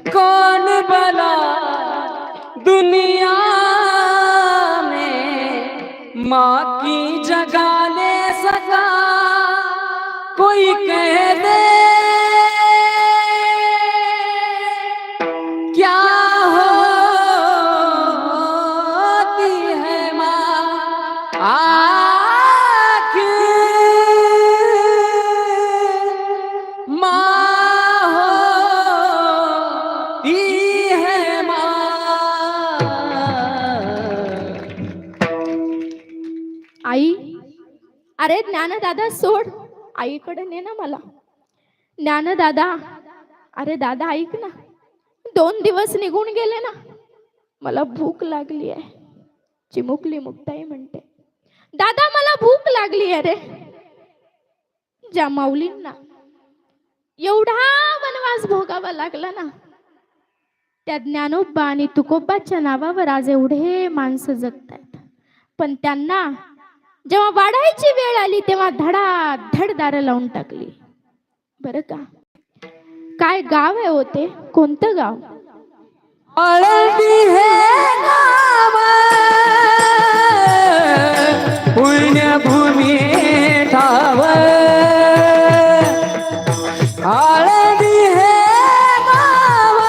कौन भला दुनिया में माँ की जगह ले सका। कोई कह दे क्या होती है माँ, आखिर माँ होती है माँ। आई, अरे ज्ञानदादा सोड, आईकडे ने ना मला. ज्ञानदादा, अरे दादा ऐक ना, 2 दिवस निघून गेले ना, मला भूक लागली आहे. चिमुकली मुक्ताई म्हणते, दादा मला भूक लागली आहे रे. ज्या माऊलींना एवढा वनवास भोगावा लागला ना, त्या ज्ञानोबा आणि तुकोबाच्या नावावर आज एवढे माणसं जगतायत. पण त्यांना जेव्हा वाढायची वेळ आली तेव्हा धडाधड दारं लावून टाकली. बरं का, काय गाव आहे होते, कोणतं गाव? आळंदी हे गाव पुण्यभूमी ठाव. आळंदी हे गाव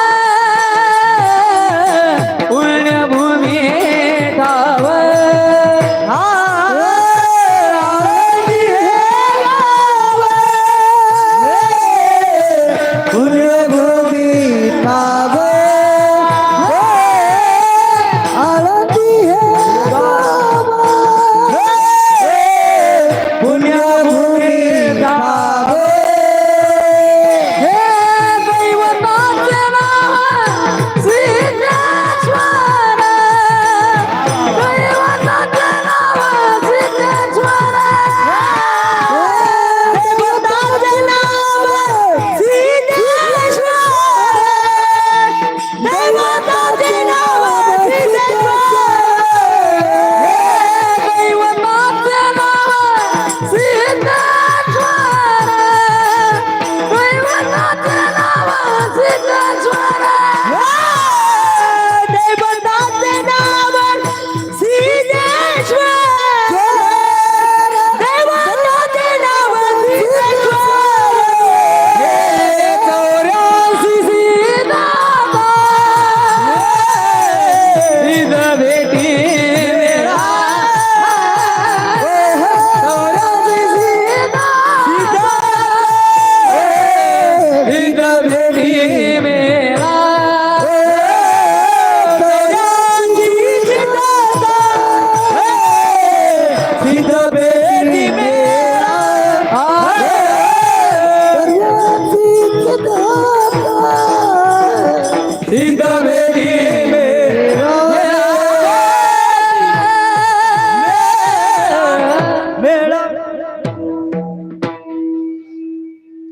पुण्यभूमी ठाव. आळंदी हे गाव पुण्यभूमी ठाव.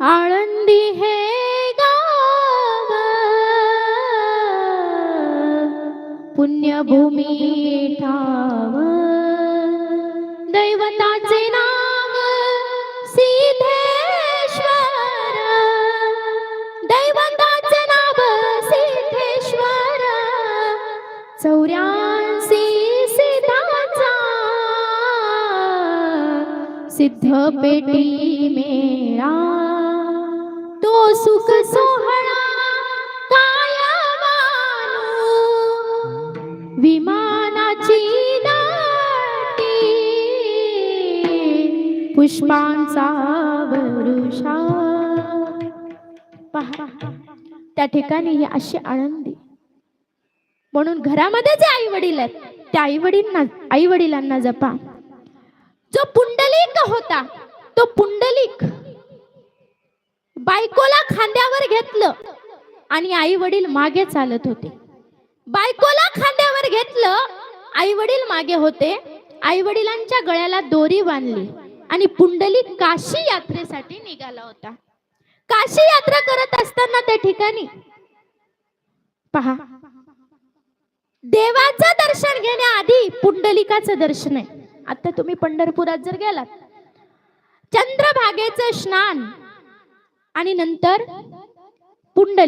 आळंदी हे गाव पुण्यभूमी ठाव. दैवताचे नाव सिद्धेश्वर. दैवताचे नाव सिद्धेश्वर. 84 सिद्धाचा सिद्ध पेटी मेळा. तो सुख सोहळा काय मानू, विमानाची दाटी पुष्पांचा वर्षा. पहा, त्या ठिकाणी ही अशी आनंदी. म्हणून घरामध्ये जे आई वडील आहेत त्या आई वडिलांना जपा. जो पुंडलिक होता, तो पुंडलिक बायकोला खांद्यावर घेतलं आणि आई वडील मागे चालत होते. बायकोला खांद्यावर घेतलं, आई वडील मागे होते. आई वडिलांच्या गळ्याला दोरी बांधली आणि पुंडलिक काशी यात्रेसाठी निघाला होता. काशी यात्रा करत असताना त्या ठिकाणी पहा, देवाचं दर्शन घेण्याआधी पुंडलिकाचं दर्शन आहे. आता तुम्ही पंढरपुरात जर गेलात, चंद्रभागेचं स्नान आणि नंतर पुंडलिक